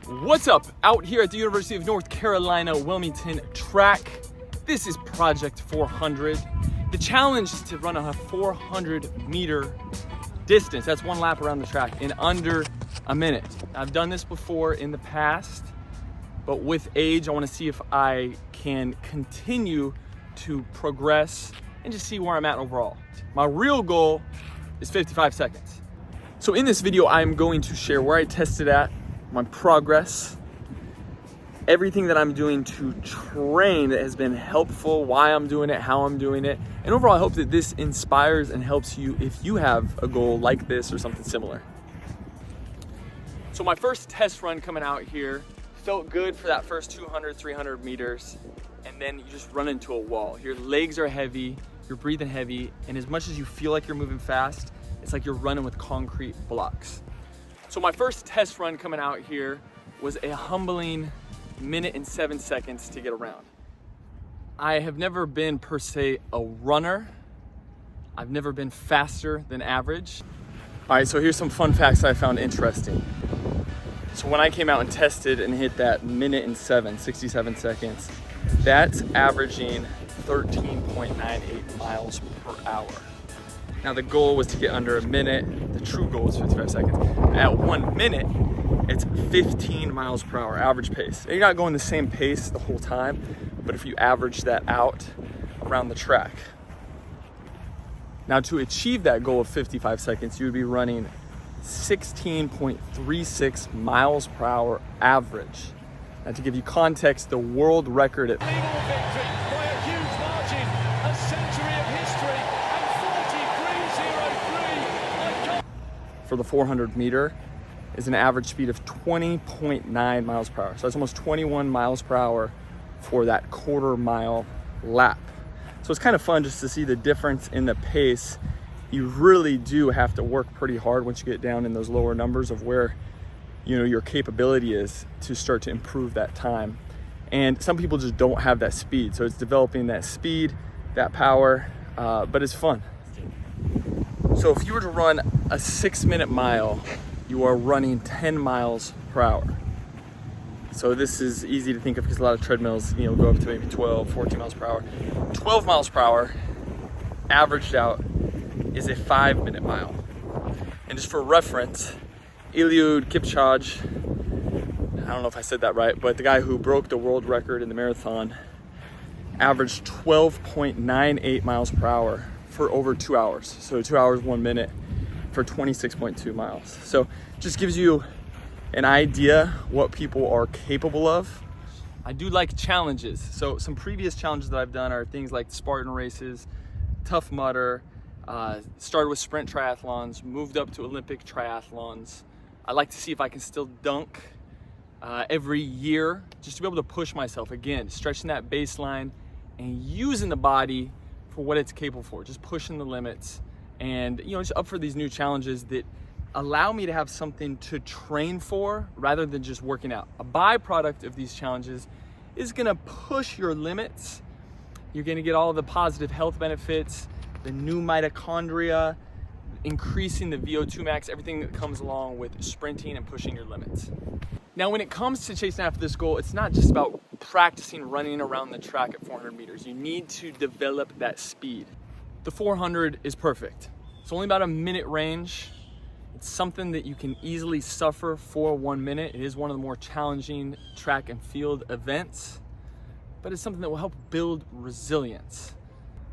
What's up? Out here at the University of North Carolina, Wilmington track. This is Project 400. The challenge is to run a 400-meter distance. That's one lap around the track in under a minute. I've done this before in the past, but with age, I want to see if I can continue to progress and just see where I'm at overall. My real goal is 55 seconds. So in this video, I'm going to share where I tested at, my progress, everything that I'm doing to train that has been helpful, why I'm doing it, how I'm doing it. And overall, I hope that this inspires and helps you if you have a goal like this or something similar. So my first test run coming out here felt good for that first 200, 300 meters. And then you just run into a wall. Your legs are heavy, you're breathing heavy. And as much as you feel like you're moving fast, it's like you're running with concrete blocks. So my first test run coming out here was a humbling minute and 7 seconds to get around. I have never been per se a runner. I've never been faster than average. All right, so here's some fun facts I found interesting. So when I came out and tested and hit that minute and 67 seconds, that's averaging 13.98 miles per hour. Now the goal was to get under a minute. The true goal is 55 seconds. At 1 minute, it's 15 miles per hour average pace. Now, you're not going the same pace the whole time, but if you average that out around the track. Now to achieve that goal of 55 seconds, you would be running 16.36 miles per hour average. Now to give you context, the world record at for the 400 meter is an average speed of 20.9 miles per hour. So that's almost 21 miles per hour for that quarter mile lap. So it's kind of fun just to see the difference in the pace. You really do have to work pretty hard once you get down in those lower numbers of where your capability is to start to improve that time. And some people just don't have that speed. So it's developing that speed, that power, but it's fun. So if you were to run a 6-minute mile, you are running 10 miles per hour. So this is easy to think of because a lot of treadmills, go up to maybe 12, 14 miles per hour. 12 miles per hour, averaged out, is a 5-minute mile. And just for reference, Eliud Kipchoge, I don't know if I said that right, but the guy who broke the world record in the marathon averaged 12.98 miles per hour for over 2 hours. So 2 hours, 1 minute for 26.2 miles. So just gives you an idea what people are capable of. I do like challenges. So some previous challenges that I've done are things like Spartan races, Tough Mudder, started with sprint triathlons, moved up to Olympic triathlons. I like to see if I can still dunk every year, just to be able to push myself again, stretching that baseline and using the body for what it's capable for, just pushing the limits and just up for these new challenges that allow me to have something to train for rather than just working out. A byproduct of these challenges is gonna push your limits. You're gonna get all of the positive health benefits, the new mitochondria, increasing the VO2 max, everything that comes along with sprinting and pushing your limits. Now, when it comes to chasing after this goal, it's not just about practicing running around the track at 400 meters. You need to develop that speed. The 400 is perfect. It's only about a minute range. It's something that you can easily suffer for 1 minute. It is one of the more challenging track and field events, but it's something that will help build resilience.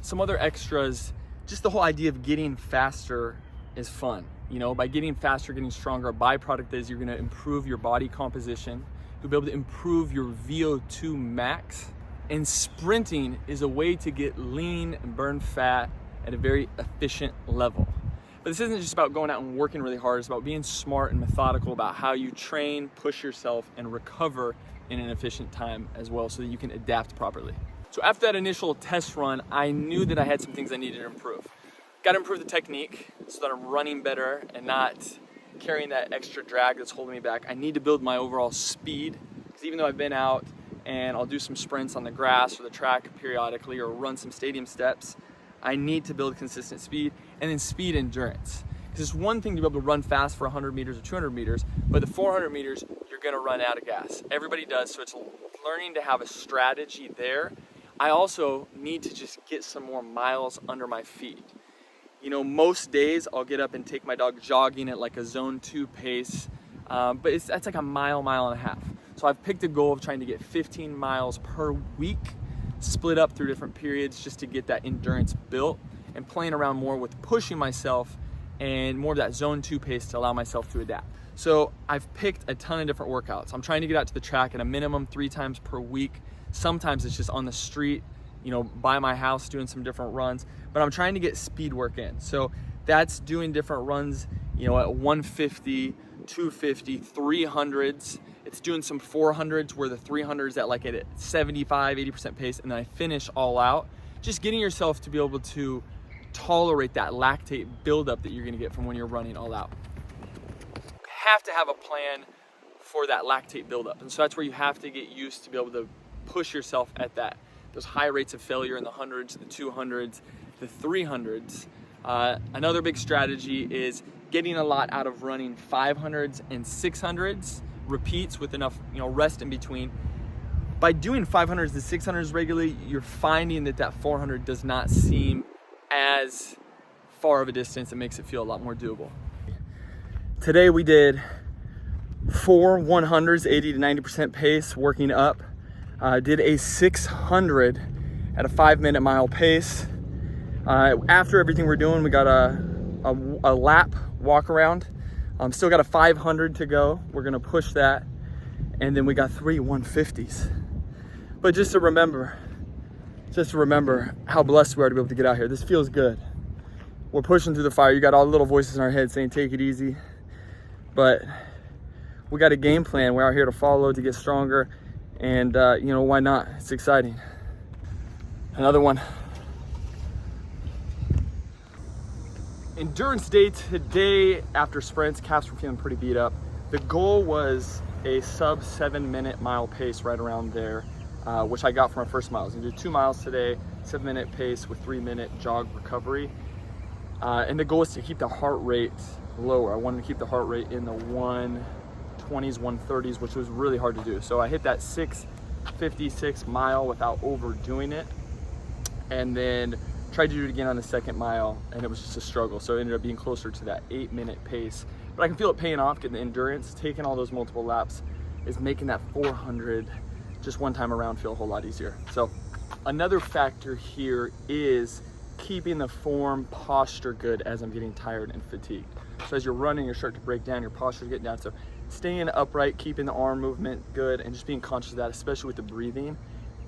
Some other extras, just the whole idea of getting faster is fun. By getting faster, getting stronger, a byproduct is you're gonna improve your body composition. You'll be able to improve your VO2 max. And sprinting is a way to get lean and burn fat at a very efficient level. But this isn't just about going out and working really hard. It's about being smart and methodical about how you train, push yourself, and recover in an efficient time as well so that you can adapt properly. So after that initial test run, I knew that I had some things I needed to improve. Got to improve the technique so that I'm running better and not carrying that extra drag that's holding me back. I need to build my overall speed because even though I've been out and I'll do some sprints on the grass or the track periodically or run some stadium steps, I need to build consistent speed and then speed endurance. Because it's one thing to be able to run fast for 100 meters or 200 meters, but the 400 meters, you're gonna run out of gas. Everybody does, so it's learning to have a strategy there. I also need to just get some more miles under my feet. You know, most days I'll get up and take my dog jogging at like a zone 2 pace, but that's like a mile and a half. So I've picked a goal of trying to get 15 miles per week, split up through different periods just to get that endurance built, and playing around more with pushing myself and more of that zone 2 pace to allow myself to adapt. So I've picked a ton of different workouts. I'm trying to get out to the track at a minimum 3 times per week. Sometimes it's just on the street, you know, by my house doing some different runs, but I'm trying to get speed work in. So that's doing different runs, you know, at 150, 250, 300s. It's doing some 400s where the 300s at like at 75, 80% pace, and then I finish all out. Just getting yourself to be able to tolerate that lactate buildup that you're gonna get from when you're running all out. You have to have a plan for that lactate buildup. And so that's where you have to get used to be able to push yourself at those high rates of failure in the 100s, the 200s, the 300s. Another big strategy is getting a lot out of running 500s and 600s repeats with enough, you know, rest in between. By doing 500s and 600s regularly, you're finding that 400 does not seem as far of a distance. It makes it feel a lot more doable. Today we did 4 100s, 80 to 90% pace, working up. Did a 600 at a 5-minute mile pace. After everything we're doing, we got a lap walk around. Still got a 500 to go. We're gonna push that. And then we got 3 150s. But just to remember how blessed we are to be able to get out here. This feels good. We're pushing through the fire. You got all the little voices in our head saying, take it easy. But we got a game plan. We're out here to follow, to get stronger. And you know, why not? It's exciting. Another one. Endurance day today after sprints. Calves were feeling pretty beat up. The goal was a sub 7-minute mile pace right around there, which I got from our first mile. I was gonna do 2 miles today, 7-minute pace with 3-minute jog recovery. And the goal is to keep the heart rate lower. I wanted to keep the heart rate in the 120s, 130s, which was really hard to do. So I hit that 6:56 mile without overdoing it, and then tried to do it again on the 2nd mile, and it was just a struggle. So it ended up being closer to that 8-minute pace. But I can feel it paying off, getting the endurance, taking all those multiple laps is making that 400 just one time around feel a whole lot easier. So another factor here is keeping the form posture good as I'm getting tired and fatigued. So as you're running, you're starting to break down, your posture's getting down. So staying upright, keeping the arm movement good, and just being conscious of that, especially with the breathing,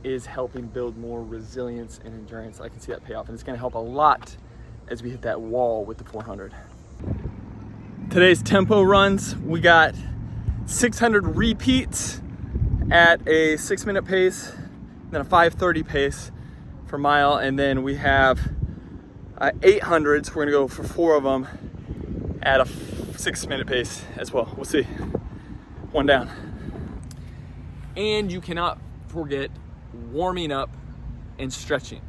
is helping build more resilience and endurance. I can see that pay off, and it's gonna help a lot as we hit that wall with the 400. Today's tempo runs, we got 600 repeats at a 6-minute pace, then a 5:30 pace per mile, and then we have 800s. We're gonna go for 4 of them at a 6-minute pace as well. We'll see. One down. And you cannot forget warming up and stretching.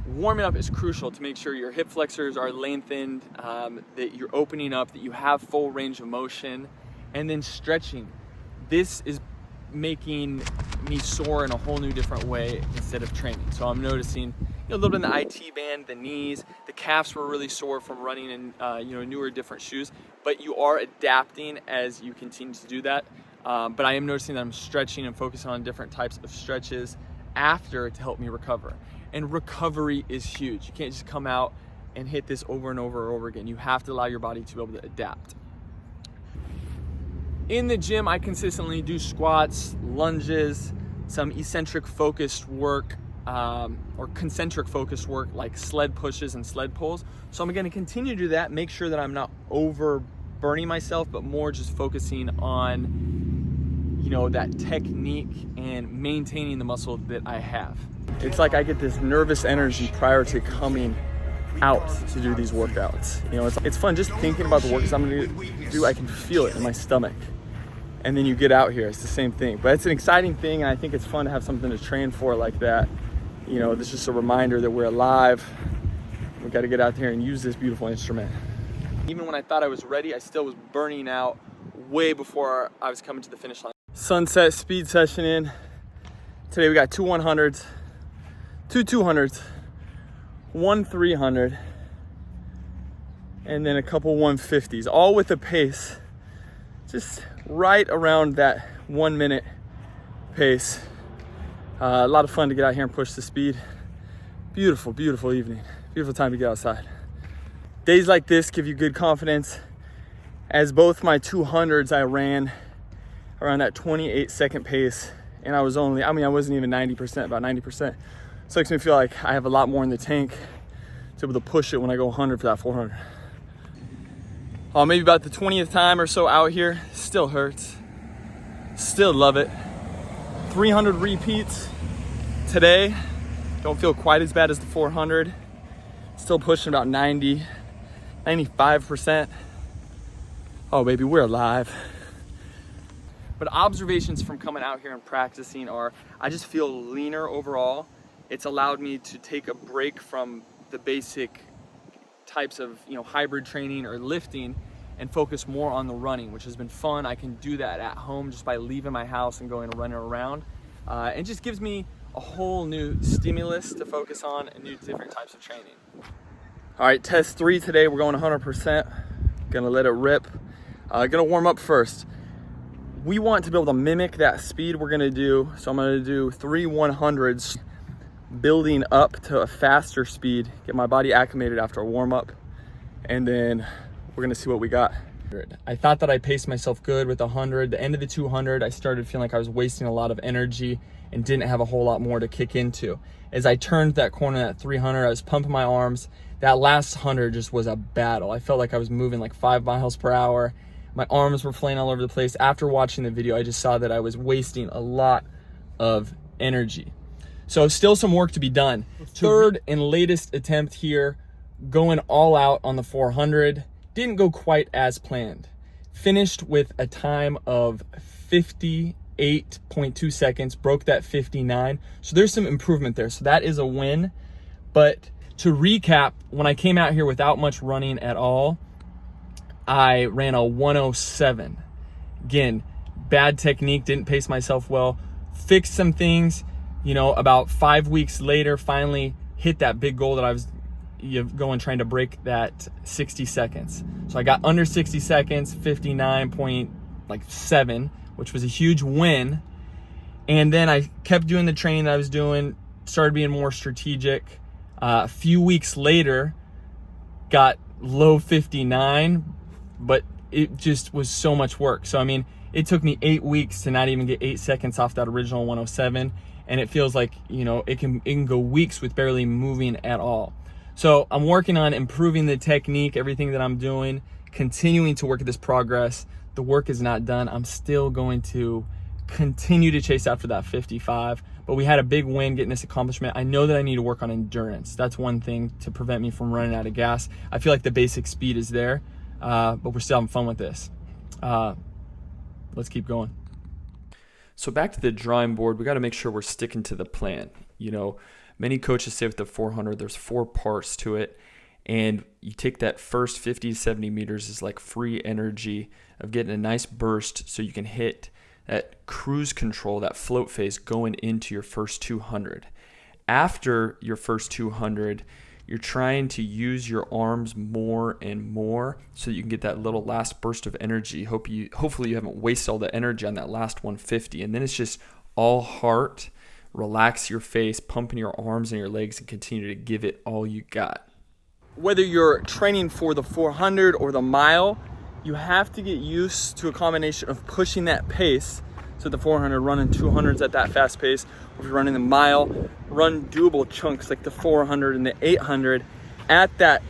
Warming up is crucial to make sure your hip flexors are lengthened, that you're opening up, that you have full range of motion, and then stretching. This is making me soar in a whole new different way instead of training. So I'm noticing a little bit in the IT band, the knees, the calves were really sore from running in newer, different shoes, but you are adapting as you continue to do that. But I am noticing that I'm stretching and focusing on different types of stretches after to help me recover. And recovery is huge. You can't just come out and hit this over and over and over again. You have to allow your body to be able to adapt. In the gym, I consistently do squats, lunges, some eccentric focused work, or concentric focused work like sled pushes and sled pulls. So I'm gonna continue to do that, make sure that I'm not over burning myself, but more just focusing on, that technique and maintaining the muscle that I have. It's like I get this nervous energy prior to coming out to do these workouts. It's fun just thinking about the workouts I'm gonna do. I can feel it in my stomach. And then you get out here, it's the same thing. But it's an exciting thing, and I think it's fun to have something to train for like that. This is just a reminder that we're alive. We've got to get out there and use this beautiful instrument. Even when I thought I was ready, I still was burning out way before I was coming to the finish line. Sunset speed session in. Today we got 2 100s, 2 200s, 1 300, and then a couple 150s, all with a pace just right around that 1 minute pace. A lot of fun to get out here and push the speed. Beautiful, beautiful evening. Beautiful time to get outside. Days like this give you good confidence, as both my 200s I ran around that 28-second pace, and I wasn't even 90%, about 90%. So it makes me feel like I have a lot more in the tank to be able to push it when I go 100 for that 400. Maybe about the 20th time or so out here. Still hurts. Still love it. 300 repeats today. Don't feel quite as bad as the 400. Still pushing about 90, 95%. Oh baby, we're alive. But observations from coming out here and practicing are, I just feel leaner overall. It's allowed me to take a break from the basic types of hybrid training or lifting and focus more on the running, which has been fun. I can do that at home just by leaving my house and going and running around. It just gives me a whole new stimulus to focus on and new different types of training. All right, test 3 today. We're going 100%. Gonna let it rip. Gonna warm up first. We want to be able to mimic that speed we're gonna do. So I'm gonna do 3 100s, building up to a faster speed, get my body acclimated after a warm up, and then we're gonna see what we got. I thought that I paced myself good with 100. The end of the 200, I started feeling like I was wasting a lot of energy and didn't have a whole lot more to kick into. As I turned that corner at 300, I was pumping my arms. That last 100 just was a battle. I felt like I was moving like 5 miles per hour. My arms were flailing all over the place. After watching the video, I just saw that I was wasting a lot of energy. So still some work to be done. Third and latest attempt here, going all out on the 400. Didn't go quite as planned. Finished with a time of 58.2 seconds, broke that 59. So there's some improvement there. So that is a win. But to recap, when I came out here without much running at all, I ran a 107. Again, bad technique, didn't pace myself well. Fixed some things, about 5 weeks later, finally hit that big goal that I was going trying to break that 60 seconds. So I got under 60 seconds, 59.7, which was a huge win. And then I kept doing the training that I was doing, started being more strategic. A few weeks later, got low 59, but it just was so much work. So, it took me 8 weeks to not even get 8 seconds off that original 107. And it feels like, it can go weeks with barely moving at all. So I'm working on improving the technique, everything that I'm doing, continuing to work at this progress. The work is not done. I'm still going to continue to chase after that 55, but we had a big win getting this accomplishment. I know that I need to work on endurance. That's one thing to prevent me from running out of gas. I feel like the basic speed is there, but we're still having fun with this. Let's keep going. So back to the drawing board, we got to make sure we're sticking to the plan. Many coaches say with the 400, there's 4 parts to it. And you take that first 50 to 70 meters is like free energy of getting a nice burst so you can hit that cruise control, that float phase going into your first 200. After your first 200, you're trying to use your arms more and more so that you can get that little last burst of energy. Hopefully you haven't wasted all the energy on that last 150. And then it's just all heart. Relax your face, pumping your arms and your legs, and continue to give it all you got. Whether you're training for the 400 or the mile, you have to get used to a combination of pushing that pace. So the 400, running 200s at that fast pace. If you're running the mile, run doable chunks like the 400 and the 800 at that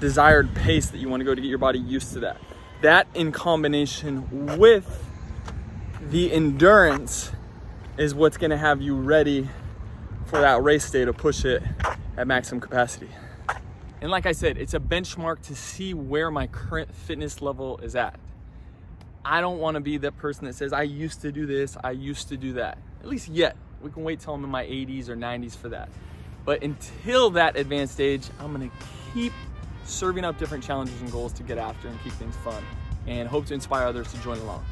desired pace that you want to go to get your body used to that. That in combination with the endurance is what's going to have you ready for that race day to push it at maximum capacity. And like I said, it's a benchmark to see where my current fitness level is at. I don't want to be the person that says, I used to do this, I used to do that. At least yet. We can wait till I'm in my 80s or 90s for that. But until that advanced age, I'm going to keep serving up different challenges and goals to get after and keep things fun. and hope to inspire others to join along.